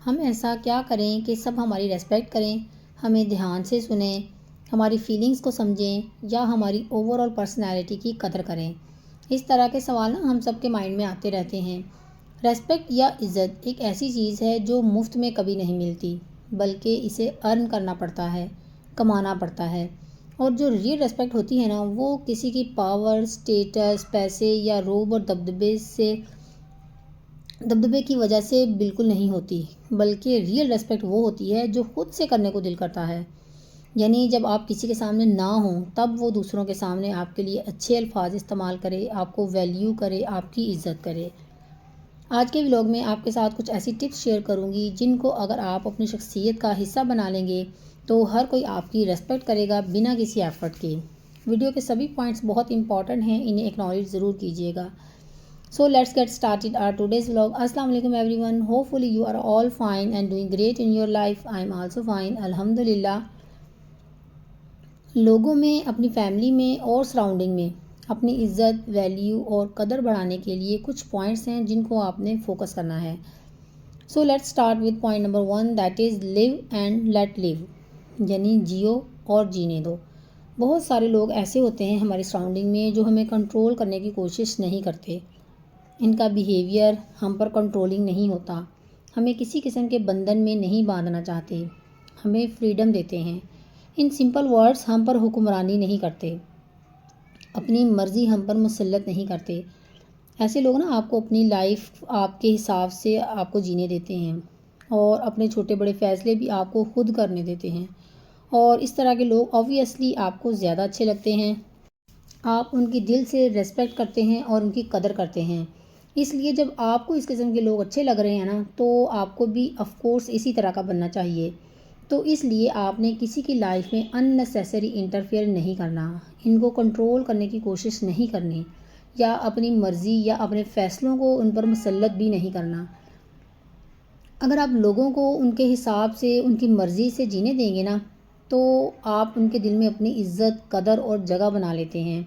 ہم ایسا کیا کریں کہ سب ہماری ریسپیکٹ کریں، ہمیں دھیان سے سنیں، ہماری فیلنگز کو سمجھیں یا ہماری اوور آل پرسنالٹی کی قدر کریں؟ اس طرح کے سوال ہم سب کے مائنڈ میں آتے رہتے ہیں۔ ریسپیکٹ یا عزت ایک ایسی چیز ہے جو مفت میں کبھی نہیں ملتی، بلکہ اسے ارن کرنا پڑتا ہے، کمانا پڑتا ہے۔ اور جو ریئل ریسپیکٹ ہوتی ہے نا، وہ کسی کی پاور، اسٹیٹس، پیسے یا روب اور دبدبے کی وجہ سے بالکل نہیں ہوتی، بلکہ ریئل ریسپیکٹ وہ ہوتی ہے جو خود سے کرنے کو دل کرتا ہے۔ یعنی جب آپ کسی کے سامنے نہ ہوں تب وہ دوسروں کے سامنے آپ کے لیے اچھے الفاظ استعمال کرے، آپ کو ویلیو کرے، آپ کی عزت کرے۔ آج کے ولاگ میں آپ کے ساتھ کچھ ایسی ٹپس شیئر کروں گی جن کو اگر آپ اپنی شخصیت کا حصہ بنا لیں گے تو ہر کوئی آپ کی ریسپیکٹ کرے گا بنا کسی ایفرٹ کے۔ ویڈیو کے سبھی پوائنٹس بہت امپورٹنٹ ہیں، انہیں اکنالج ضرور کیجیے گا۔ So let's get started our today's vlog. Assalamu alaikum everyone. Hopefully you are all fine and doing great in your life. I am also fine. Alhamdulillah. لوگوں میں، اپنی فیملی میں اور سراؤنڈنگ میں اپنی عزت، ویلیو اور قدر بڑھانے کے لیے کچھ پوائنٹس ہیں جن کو آپ نے فوکس کرنا ہے۔ So let's start with point number 1, that is live and let live. یعنی جیو اور جینے دو۔ بہت سارے لوگ ایسے ہوتے ہیں ہماری سراؤنڈنگ میں جو ہمیں کنٹرول کرنے کی کوشش نہیں کرتے۔ ان کا بیہیویئر ہم پر کنٹرولنگ نہیں ہوتا، ہمیں کسی قسم کے بندھن میں نہیں باندھنا چاہتے، ہمیں فریڈم دیتے ہیں۔ ان سمپل ورڈز ہم پر حکمرانی نہیں کرتے، اپنی مرضی ہم پر مسلط نہیں کرتے۔ ایسے لوگ نا آپ کو اپنی لائف آپ کے حساب سے آپ کو جینے دیتے ہیں اور اپنے چھوٹے بڑے فیصلے بھی آپ کو خود کرنے دیتے ہیں، اور اس طرح کے لوگ آبویسلی آپ کو زیادہ اچھے لگتے ہیں۔ آپ ان کی دل سے ریسپیکٹ کرتے ہیں اور ان کی قدر کرتے ہیں۔ اس لیے جب آپ کو اس قسم کے لوگ اچھے لگ رہے ہیں نا تو آپ کو بھی آف کورس اسی طرح کا بننا چاہیے۔ تو اس لیے آپ نے کسی کی لائف میں ان نیسیسری انٹرفیئر نہیں کرنا، ان کو کنٹرول کرنے کی کوشش نہیں کرنی، یا اپنی مرضی یا اپنے فیصلوں کو ان پر مسلط بھی نہیں کرنا۔ اگر آپ لوگوں کو ان کے حساب سے، ان کی مرضی سے جینے دیں گے نا تو آپ ان کے دل میں اپنی عزت، قدر اور جگہ بنا لیتے ہیں،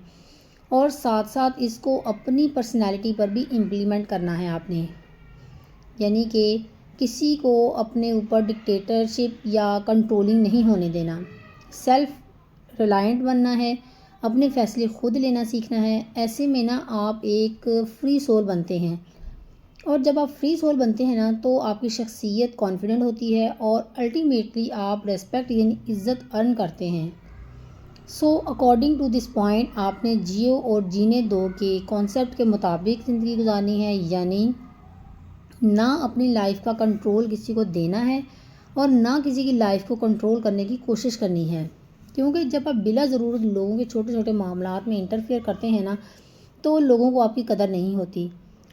اور ساتھ ساتھ اس کو اپنی پرسنالٹی پر بھی امپلیمنٹ کرنا ہے آپ نے۔ یعنی کہ کسی کو اپنے اوپر ڈکٹیٹرشپ یا کنٹرولنگ نہیں ہونے دینا، سیلف ریلائنٹ بننا ہے، اپنے فیصلے خود لینا سیکھنا ہے۔ ایسے میں نا آپ ایک فری سول بنتے ہیں، اور جب آپ فری سول بنتے ہیں نا تو آپ کی شخصیت کانفیڈنٹ ہوتی ہے اور الٹیمیٹلی آپ ریسپیکٹ یعنی عزت ارن کرتے ہیں۔ So according to this point آپ نے جیو اور جینے دو کے کانسیپٹ کے مطابق زندگی گزارنی ہے، یعنی نہ اپنی لائف کا کنٹرول کسی کو دینا ہے اور نہ کسی کی لائف کو کنٹرول کرنے کی کوشش کرنی ہے۔ کیونکہ جب آپ بلا ضرورت لوگوں کے چھوٹے چھوٹے معاملات میں انٹرفیئر کرتے ہیں نا تو لوگوں کو آپ کی قدر نہیں ہوتی،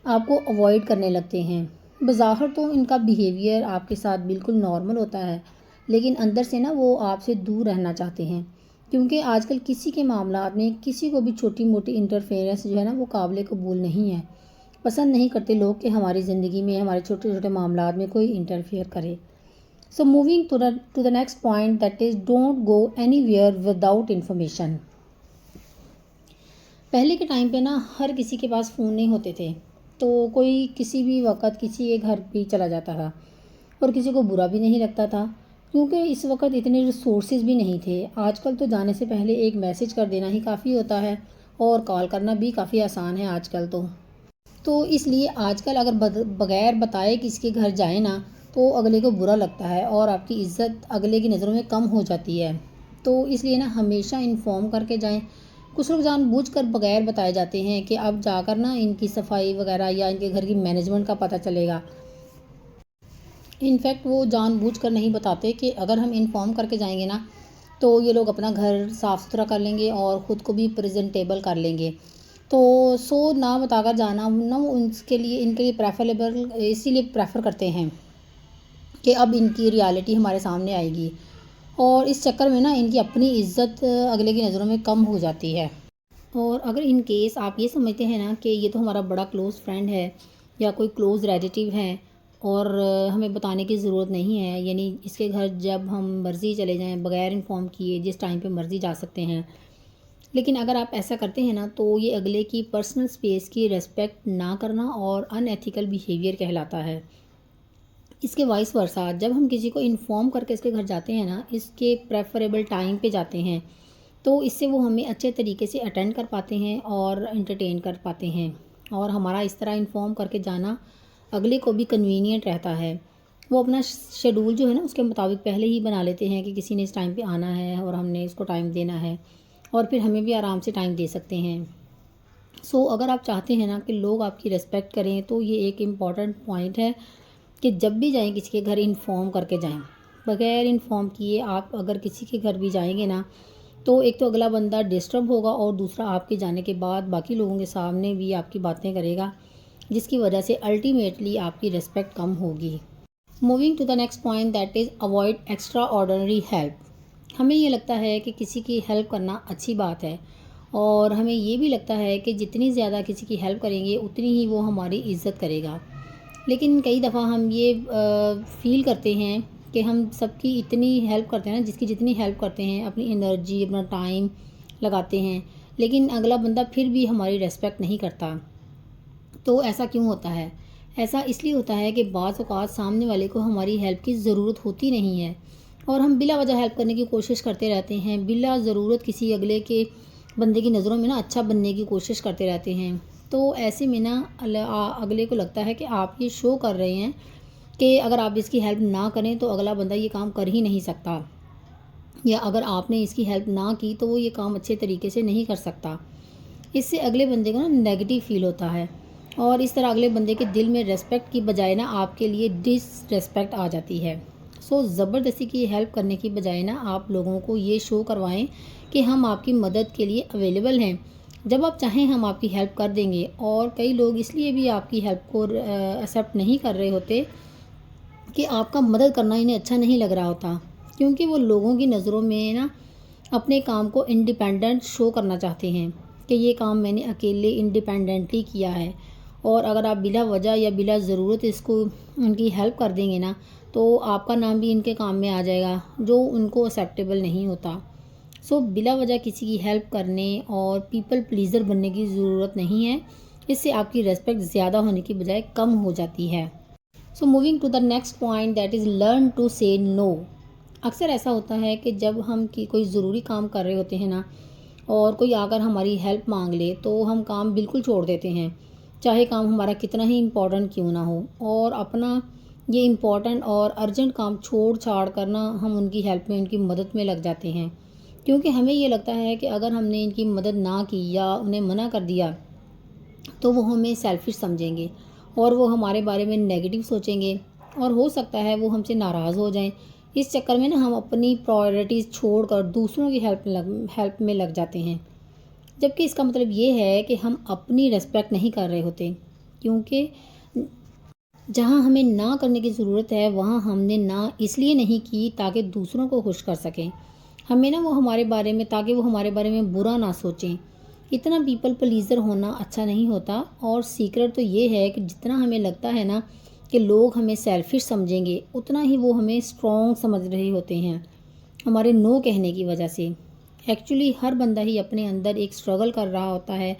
آپ کو اوائڈ کرنے لگتے ہیں۔ بظاہر تو ان کا بیہیویئر آپ کے ساتھ بالکل نارمل ہوتا ہے، لیکن اندر سے نا وہ آپ سے دور رہنا چاہتے ہیں، کیونکہ آج کل کسی کے معاملات میں کسی کو بھی چھوٹی موٹی انٹرفیئرنس جو ہے نا وہ قابل قبول نہیں ہے۔ پسند نہیں کرتے لوگ کہ ہماری زندگی میں ہمارے چھوٹے چھوٹے معاملات میں کوئی انٹرفیئر کرے۔ So moving to the next point, that is don't go anywhere without information. پہلے کے ٹائم پہ نا ہر کسی کے پاس فون نہیں ہوتے تھے، تو کوئی کسی بھی وقت کسی کے گھر بھی چلا جاتا تھا اور کسی کو برا بھی نہیں لگتا تھا، کیونکہ اس وقت اتنے ریسورسز بھی نہیں تھے۔ آج کل تو جانے سے پہلے ایک میسج کر دینا ہی کافی ہوتا ہے، اور کال کرنا بھی کافی آسان ہے آج کل تو اس لیے آج کل اگر بغیر بتائے کسی کے گھر جائیں نا تو اگلے کو برا لگتا ہے اور آپ کی عزت اگلے کی نظروں میں کم ہو جاتی ہے۔ تو اس لیے نا ہمیشہ انفارم کر کے جائیں۔ کچھ لوگ جان بوجھ کر بغیر بتائے جاتے ہیں کہ اب جا کر نا ان کی صفائی وغیرہ یا ان کے گھر کی مینجمنٹ کا پتہ چلے گا۔ انفیکٹ وہ جان بوجھ کر نہیں بتاتے کہ اگر ہم انفارم کر کے جائیں گے نا تو یہ لوگ اپنا گھر صاف ستھرا کر لیں گے اور خود کو بھی پریزنٹیبل کر لیں گے۔ تو نہ بتا کر جانا نا ان کے لیے پریفریبل اسی لیے پریفر کرتے ہیں کہ اب ان کی ریالٹی ہمارے سامنے آئے گی، اور اس چکر میں نا ان کی اپنی عزت اگلے کی نظروں میں کم ہو جاتی ہے۔ اور اگر ان کیس آپ یہ سمجھتے ہیں نا کہ یہ تو ہمارا بڑا کلوز فرینڈ ہے یا کوئی کلوز ریلیٹیو ہے اور ہمیں بتانے کی ضرورت نہیں ہے، یعنی اس کے گھر جب ہم مرضی چلے جائیں بغیر انفارم کیے جس ٹائم پہ مرضی جا سکتے ہیں، لیکن اگر آپ ایسا کرتے ہیں نا تو یہ اگلے کی پرسنل سپیس کی ریسپیکٹ نہ کرنا اور ان ایتھیکل بیہیویئر کہلاتا ہے۔ اس کے وائس ورثہ جب ہم کسی کو انفارم کر کے اس کے گھر جاتے ہیں نا، اس کے پریفریبل ٹائم پہ جاتے ہیں، تو اس سے وہ ہمیں اچھے طریقے سے اٹینڈ کر پاتے ہیں اور انٹرٹین کر پاتے ہیں، اور ہمارا اس طرح انفارم کر کے جانا اگلے کو بھی کنوینئنٹ رہتا ہے۔ وہ اپنا شیڈول جو ہے نا اس کے مطابق پہلے ہی بنا لیتے ہیں کہ کسی نے اس ٹائم پہ آنا ہے اور ہم نے اس کو ٹائم دینا ہے، اور پھر ہمیں بھی آرام سے ٹائم دے سکتے ہیں۔ اگر آپ چاہتے ہیں نا کہ لوگ آپ کی ریسپیکٹ کریں، تو یہ ایک امپورٹنٹ پوائنٹ ہے کہ جب بھی جائیں کسی کے گھر انفارم کر کے جائیں۔ بغیر انفارم کیے آپ اگر کسی کے گھر بھی جائیں گے نا، تو ایک تو اگلا بندہ ڈسٹرب ہوگا، اور دوسرا آپ کے جانے کے بعد باقی لوگوں کے سامنے بھی آپ کی باتیں کرے گا، جس کی وجہ سے الٹیمیٹلی آپ کی ریسپیکٹ کم ہوگی۔ Moving to the next point that is avoid extraordinary help. ہمیں یہ لگتا ہے کہ کسی کی ہیلپ کرنا اچھی بات ہے، اور ہمیں یہ بھی لگتا ہے کہ جتنی زیادہ کسی کی ہیلپ کریں گے اتنی ہی وہ ہماری عزت کرے گا۔ لیکن کئی دفعہ ہم یہ فیل کرتے ہیں کہ ہم سب کی اتنی ہیلپ کرتے ہیں نا، جس کی جتنی ہیلپ کرتے ہیں، اپنی انرجی اپنا ٹائم لگاتے ہیں، لیکن اگلا بندہ پھر بھی ہماری ریسپیکٹ نہیں کرتا۔ تو ایسا کیوں ہوتا ہے؟ ایسا اس لیے ہوتا ہے کہ بعض اوقات سامنے والے کو ہماری ہیلپ کی ضرورت ہوتی نہیں ہے، اور ہم بلا وجہ ہیلپ کرنے کی کوشش کرتے رہتے ہیں، بلا ضرورت کسی اگلے کے بندے کی نظروں میں نا اچھا بننے کی کوشش کرتے رہتے ہیں۔ تو ایسے میں نا اگلے کو لگتا ہے کہ آپ یہ شو کر رہے ہیں کہ اگر آپ اس کی ہیلپ نہ کریں تو اگلا بندہ یہ کام کر ہی نہیں سکتا، یا اگر آپ نے اس کی ہیلپ نہ کی تو وہ یہ کام اچھے طریقے سے نہیں کر سکتا۔ اس سے اگلے بندے کو نا نیگیٹو فیل ہوتا ہے، اور اس طرح اگلے بندے کے دل میں ریسپیکٹ کی بجائے نا آپ کے لیے ڈس ریسپیکٹ آ جاتی ہے۔ زبردستی کی ہیلپ کرنے کی بجائے نا آپ لوگوں کو یہ شو کروائیں کہ ہم آپ کی مدد کے لیے اویلیبل ہیں، جب آپ چاہیں ہم آپ کی ہیلپ کر دیں گے۔ اور کئی لوگ اس لیے بھی آپ کی ہیلپ کو ایکسیپٹ نہیں کر رہے ہوتے کہ آپ کا مدد کرنا انہیں اچھا نہیں لگ رہا ہوتا، کیونکہ وہ لوگوں کی نظروں میں نا اپنے کام کو انڈیپینڈنٹ شو کرنا چاہتے ہیں کہ یہ کام میں نے اکیلے انڈیپینڈنٹلی کیا ہے، اور اگر آپ بلا وجہ یا بلا ضرورت اس کو ان کی ہیلپ کر دیں گے نا، تو آپ کا نام بھی ان کے کام میں آ جائے گا، جو ان کو ایکسیپٹیبل نہیں ہوتا۔ بلا وجہ کسی کی ہیلپ کرنے اور پیپل پلیزر بننے کی ضرورت نہیں ہے، اس سے آپ کی ریسپیکٹ زیادہ ہونے کی بجائے کم ہو جاتی ہے۔ Moving to the next point that is learn to say no. اکثر ایسا ہوتا ہے کہ جب ہم کوئی ضروری کام کر رہے ہوتے ہیں نا، اور کوئی آ کر ہماری ہیلپ مانگ لے، تو ہم کام بالکل چھوڑ دیتے ہیں، چاہے کام ہمارا کتنا ہی امپورٹنٹ کیوں نہ ہو، اور اپنا یہ امپورٹنٹ اور ارجنٹ کام چھوڑ چھاڑ کرنا ہم ان کی ہیلپ میں ان کی مدد میں لگ جاتے ہیں، کیونکہ ہمیں یہ لگتا ہے کہ اگر ہم نے ان کی مدد نہ کی یا انہیں منع کر دیا تو وہ ہمیں سیلفش سمجھیں گے، اور وہ ہمارے بارے میں نیگیٹو سوچیں گے، اور ہو سکتا ہے وہ ہم سے ناراض ہو جائیں۔ اس چکر میں نا ہم اپنی پرائورٹیز چھوڑ کر دوسروں کی ہیلپ میں لگ جاتے ہیں، جبکہ اس کا مطلب یہ ہے کہ ہم اپنی ریسپیکٹ نہیں کر رہے ہوتے، کیونکہ جہاں ہمیں نہ کرنے کی ضرورت ہے وہاں ہم نے نہ اس لیے نہیں کی تاکہ دوسروں کو خوش کر سکیں، ہمیں نا وہ ہمارے بارے میں تاکہ وہ ہمارے بارے میں برا نہ سوچیں۔ اتنا پیپل پلیزر ہونا اچھا نہیں ہوتا، اور سیکرٹ تو یہ ہے کہ جتنا ہمیں لگتا ہے نا کہ لوگ ہمیں سیلفش سمجھیں گے، اتنا ہی وہ ہمیں اسٹرانگ سمجھ رہے ہوتے ہیں ہمارے نو کہنے کی وجہ سے۔ ایکچولی ہر بندہ ہی اپنے اندر ایک اسٹرگل کر رہا ہوتا ہے،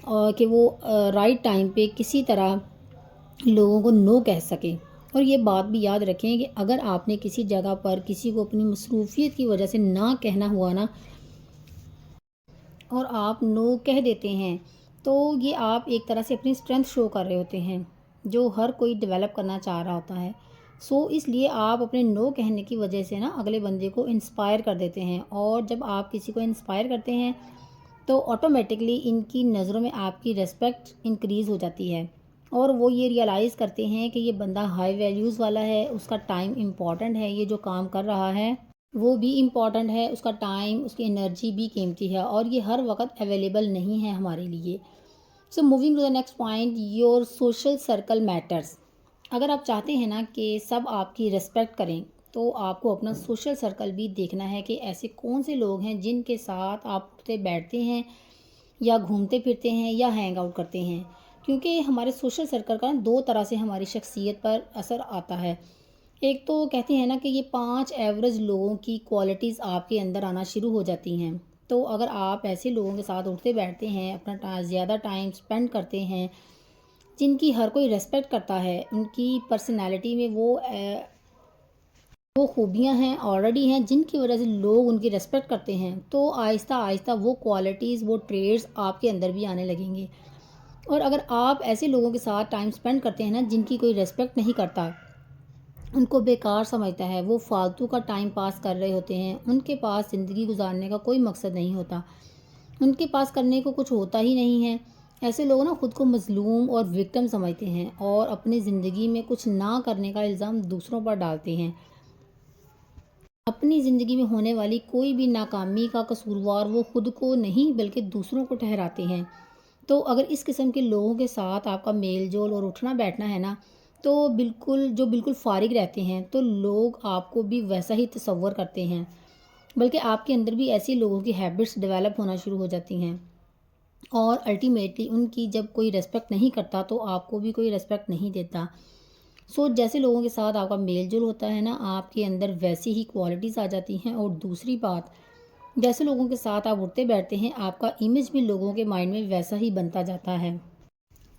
اور کہ وہ رائٹ ٹائم پہ کسی طرح لوگوں کو نو کہہ سکے۔ اور یہ بات بھی یاد رکھیں کہ اگر آپ نے کسی جگہ پر کسی کو اپنی مصروفیت کی وجہ سے نہ کہنا ہوا نا، اور آپ نو کہہ دیتے ہیں، تو یہ آپ ایک طرح سے اپنی اسٹرینتھ شو کر رہے ہوتے ہیں، جو ہر کوئی ڈیولپ کرنا چاہ رہا ہوتا ہے۔ اس لیے آپ اپنے نو کہنے کی وجہ سے نا اگلے بندے کو انسپائر کر دیتے ہیں، اور جب آپ کسی کو انسپائر کرتے ہیں تو آٹومیٹکلی ان کی نظروں میں آپ کی ریسپیکٹ انکریز ہو جاتی ہے، اور وہ یہ ریئلائز کرتے ہیں کہ یہ بندہ ہائی ویلیوز والا ہے، اس کا ٹائم امپورٹنٹ ہے، یہ جو کام کر رہا ہے وہ بھی امپورٹنٹ ہے، اس کا ٹائم اس کی انرجی بھی قیمتی ہے، اور یہ ہر وقت اویلیبل نہیں ہے ہمارے لیے۔ Moving to the next point, your social circle matters. اگر آپ چاہتے ہیں نا کہ سب آپ کی ریسپیکٹ کریں، تو آپ کو اپنا سوشل سرکل بھی دیکھنا ہے کہ ایسے کون سے لوگ ہیں جن کے ساتھ آپ اٹھتے بیٹھتے ہیں یا گھومتے پھرتے ہیں یا ہینگ آؤٹ کرتے ہیں، کیونکہ ہمارے سوشل سرکل کا دو طرح سے ہماری شخصیت پر اثر آتا ہے۔ ایک تو کہتے ہیں نا کہ یہ 5 ایوریج لوگوں کی کوالٹیز آپ کے اندر آنا شروع ہو جاتی ہیں، تو اگر آپ ایسے لوگوں کے ساتھ اٹھتے بیٹھتے ہیں، اپنا زیادہ ٹائم سپینڈ کرتے ہیں، جن کی ہر کوئی ریسپیکٹ کرتا ہے، ان کی پرسنالٹی میں وہ خوبیاں ہیں آلریڈی ہیں جن کی وجہ سے لوگ ان کی ریسپیکٹ کرتے ہیں، تو آہستہ آہستہ وہ کوالٹیز، وہ ٹریڈز آپ کے اندر بھی آنے لگیں گے۔ اور اگر آپ ایسے لوگوں کے ساتھ ٹائم سپینڈ کرتے ہیں نا جن کی کوئی ریسپیکٹ نہیں کرتا، ان کو بیکار سمجھتا ہے، وہ فالتو کا ٹائم پاس کر رہے ہوتے ہیں، ان کے پاس زندگی گزارنے کا کوئی مقصد نہیں ہوتا، ان کے پاس کرنے کو کچھ ہوتا ہی نہیں ہے، ایسے لوگ نا خود کو مظلوم اور وکٹم سمجھتے ہیں اور اپنی زندگی میں کچھ نہ کرنے کا الزام دوسروں پر ڈالتے ہیں۔ اپنی زندگی میں ہونے والی کوئی بھی ناکامی کا قصوروار وہ خود کو نہیں بلکہ دوسروں کو ٹھہراتے ہیں۔ تو اگر اس قسم کے لوگوں کے ساتھ آپ کا میل جول اور اٹھنا بیٹھنا ہے نا، تو بالکل فارغ رہتے ہیں، تو لوگ آپ کو بھی ویسا ہی تصور کرتے ہیں، بلکہ آپ کے اندر بھی ایسی لوگوں کی ہیبٹس ڈیولپ ہونا شروع ہو جاتی ہیں، اور الٹیمیٹلی ان کی جب کوئی ریسپیکٹ نہیں کرتا تو آپ کو بھی کوئی ریسپیکٹ نہیں دیتا۔ جیسے لوگوں کے ساتھ آپ کا میل جول ہوتا ہے نا، آپ کے اندر ویسی ہی کوالٹیز آ جاتی ہیں، اور دوسری بات، جیسے لوگوں کے ساتھ آپ اٹھتے بیٹھتے ہیں، آپ کا امیج بھی لوگوں کے مائنڈ میں ویسا ہی بنتا جاتا ہے۔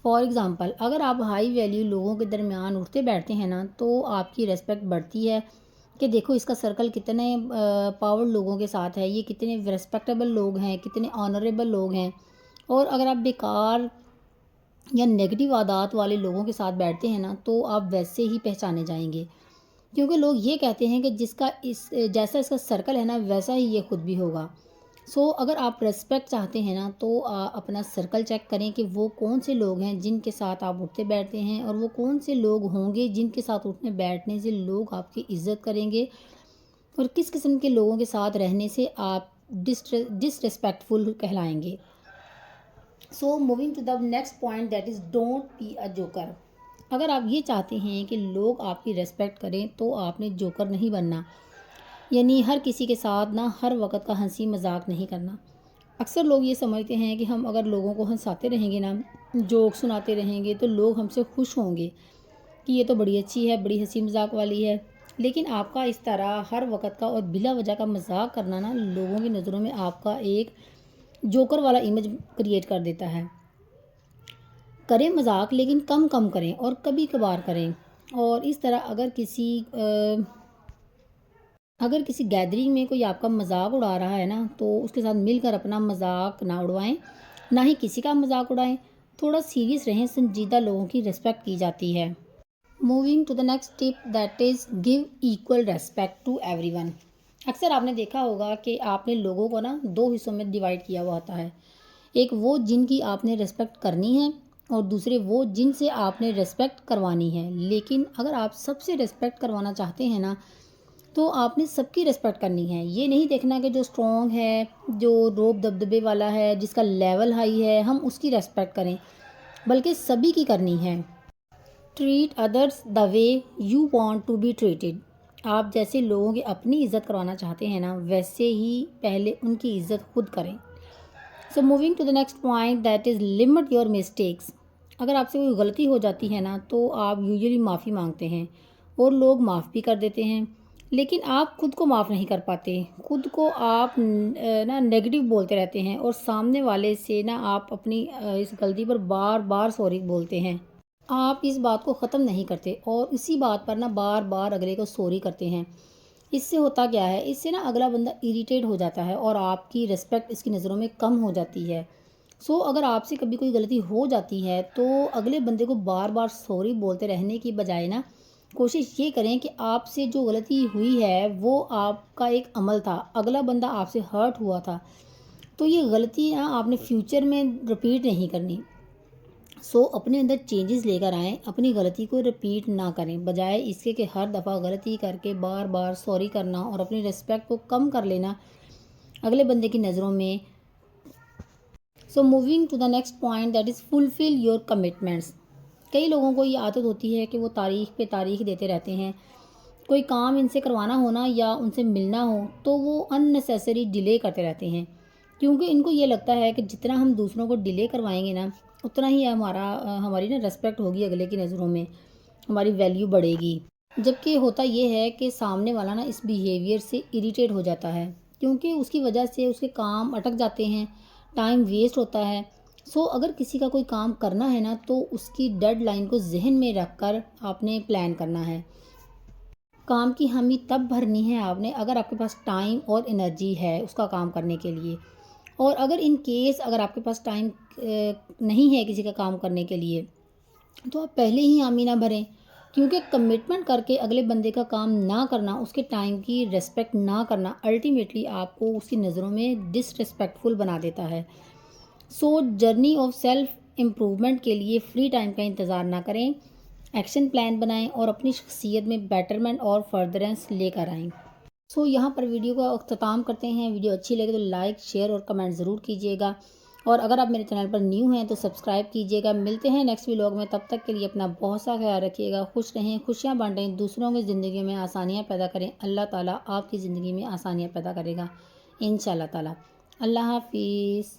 فار ایگزامپل، اگر آپ ہائی ویلیو لوگوں کے درمیان اٹھتے بیٹھتے ہیں نا، تو آپ کی ریسپیکٹ بڑھتی ہے کہ دیکھو اس کا سرکل کتنے پاور لوگوں کے ساتھ ہے، یہ کتنے ریسپیکٹیبل لوگ ہیں، کتنے آنریبل لوگ ہیں۔ اور اگر آپ بیکار یا نیگیٹو عادات والے لوگوں کے ساتھ بیٹھتے ہیں نا، تو آپ ویسے ہی پہچانے جائیں گے، کیونکہ لوگ یہ کہتے ہیں کہ جیسا اس کا سرکل ہے نا ویسا ہی یہ خود بھی ہوگا۔ اگر آپ ریسپیکٹ چاہتے ہیں نا، تو اپنا سرکل چیک کریں کہ وہ کون سے لوگ ہیں جن کے ساتھ آپ اٹھتے بیٹھتے ہیں، اور وہ کون سے لوگ ہوں گے جن کے ساتھ اٹھنے بیٹھنے سے لوگ آپ کی عزت کریں گے، اور کس قسم کے لوگوں کے ساتھ رہنے سے آپ ڈس ریسپیکٹفل کہلائیں گے۔ Moving to the next point, that is don't be a joker. اگر آپ یہ چاہتے ہیں کہ لوگ آپ کی ریسپیکٹ کریں تو آپ نے جوکر نہیں بننا، یعنی ہر کسی کے ساتھ نہ ہر وقت کا ہنسی مذاق نہیں کرنا۔ اکثر لوگ یہ سمجھتے ہیں کہ ہم اگر لوگوں کو ہنساتے رہیں گے نا، جوک سناتے رہیں گے، تو لوگ ہم سے خوش ہوں گے کہ یہ تو بڑی اچھی ہے، بڑی ہنسی مذاق والی ہے۔ لیکن آپ کا اس طرح ہر وقت کا اور بلا وجہ کا مذاق کرنا نا لوگوں کی نظروں میں آپ کا ایک جوکر والا امیج کریٹ کر دیتا ہے۔ کریں مذاق، لیکن کم کریں اور کبھی کبھار کریں۔ اور اس طرح اگر کسی گیدرنگ میں کوئی آپ کا مذاق اڑا رہا ہے نا، تو اس کے ساتھ مل کر اپنا مذاق نہ اڑوائیں، نہ ہی کسی کا مذاق اڑائیں، تھوڑا سیریس رہیں، سنجیدہ لوگوں کی ریسپیکٹ کی جاتی ہے۔ Moving to the next tip, that is give equal respect to everyone. اکثر آپ نے دیکھا ہوگا کہ آپ نے لوگوں کو نا 2 حصوں میں ڈیوائڈ کیا ہوا ہوتا ہے، ایک وہ جن کی آپ نے ریسپیکٹ کرنی ہے، اور دوسرے وہ جن سے آپ نے ریسپیکٹ کروانی ہے۔ لیکن اگر آپ سب سے ریسپیکٹ کروانا چاہتے ہیں نا، تو آپ نے سب کی ریسپیکٹ کرنی ہے، یہ نہیں دیکھنا کہ جو اسٹرانگ ہے، جو روب دبدبے والا ہے، جس کا لیول ہائی ہے، ہم اس کی ریسپیکٹ کریں، بلکہ سبھی کی کرنی ہے۔ Treat others the way you want to be treated. آپ جیسے لوگوں کی اپنی عزت کروانا چاہتے ہیں نا، ویسے ہی پہلے ان کی عزت خود کریں۔ Moving to the next point, that is limit your mistakes. اگر آپ سے کوئی غلطی ہو جاتی ہے نا، تو آپ یوزلی معافی مانگتے ہیں، اور لوگ معاف بھی کر دیتے ہیں، لیکن آپ خود کو معاف نہیں کر پاتے، خود کو آپ نا نیگیٹو بولتے رہتے ہیں، اور سامنے والے سے نا آپ اپنی اس غلطی پر بار بار سوری بولتے ہیں، آپ اس بات کو ختم نہیں کرتے، اور اسی بات پر نا بار بار اگلے کو سوری کرتے ہیں۔ اس سے ہوتا کیا ہے، اس سے نا اگلا بندہ اریٹیٹ ہو جاتا ہے، اور آپ کی ریسپیکٹ اس کی نظروں میں کم ہو جاتی ہے۔ اگر آپ سے کبھی کوئی غلطی ہو جاتی ہے، تو اگلے بندے کو بار بار سوری بولتے رہنے کی بجائے نا کوشش یہ کریں کہ آپ سے جو غلطی ہوئی ہے وہ آپ کا ایک عمل تھا، اگلا بندہ آپ سے ہرٹ ہوا تھا، تو یہ غلطی نا آپ نے فیوچر میں رپیٹ نہیں کرنی۔ اپنے اندر چینجز لے کر آئیں، اپنی غلطی کو رپیٹ نہ کریں، بجائے اس کے کہ ہر دفعہ غلطی کر کے بار بار سوری کرنا اور اپنی ریسپیکٹ کو کم کر لینا اگلے بندے کی نظروں میں۔ Moving to the next point, that is fulfil your commitments. کئی لوگوں کو یہ عادت ہوتی ہے کہ وہ تاریخ پہ تاریخ دیتے رہتے ہیں، کوئی کام ان سے کروانا ہونا یا ان سے ملنا ہو تو وہ اننیسیسری ڈیلے کرتے رہتے ہیں، کیونکہ ان کو یہ لگتا ہے کہ جتنا ہم دوسروں کو ڈیلے کروائیں گے نا، اتنا ہی ہماری نا ریسپیکٹ ہوگی اگلے کی نظروں میں، ہماری ویلیو بڑھے گی۔ جبکہ ہوتا یہ ہے کہ سامنے والا نا اس بیہیویئر سے اریٹیٹ ہو جاتا ہے، کیونکہ اس کی وجہ سے اس کے کام اٹک جاتے ہیں، ٹائم ویسٹ ہوتا ہے۔ اگر کسی کا کوئی کام کرنا ہے نا تو اس کی ڈیڈ لائن کو ذہن میں رکھ کر آپ نے پلان کرنا ہے. کام کی حامی تب بھرنی ہے آپ نے اگر آپ کے پاس ٹائم اور انرجی ہے اس کا کام کرنے کے لیے. اور اگر ان کیس اگر آپ کے پاس ٹائم نہیں ہے کسی کا کام کرنے کے لیے تو آپ پہلے ہی حامی نہ بھریں، کیونکہ کمٹمنٹ کر کے اگلے بندے کا کام نہ کرنا، اس کے ٹائم کی ریسپیکٹ نہ کرنا الٹیمیٹلی آپ کو اس کی نظروں میں ڈس ریسپیکٹفل بنا دیتا ہے. جرنی آف سیلف امپرومنٹ کے لیے فری ٹائم کا انتظار نہ کریں، ایکشن پلان بنائیں اور اپنی شخصیت میں بیٹرمنٹ اور فردرنس لے کر آئیں. یہاں پر ویڈیو کا اختتام کرتے ہیں. ویڈیو اچھی لگے تو لائک شیئر اور کمنٹ ضرور کیجیے گا، اور اگر آپ میرے چینل پر نیو ہیں تو سبسکرائب کیجیے گا. ملتے ہیں نیکسٹ ولاگ میں، تب تک کے لیے اپنا بہت سا خیال رکھیے گا. خوش رہیں، خوشیاں بانٹیں، دوسروں کی زندگی میں آسانیاں پیدا کریں. اللہ تعالیٰ آپ کی زندگی میں آسانیاں پیدا کرے گا انشاءاللہ تعالیٰ. اللہ حافظ.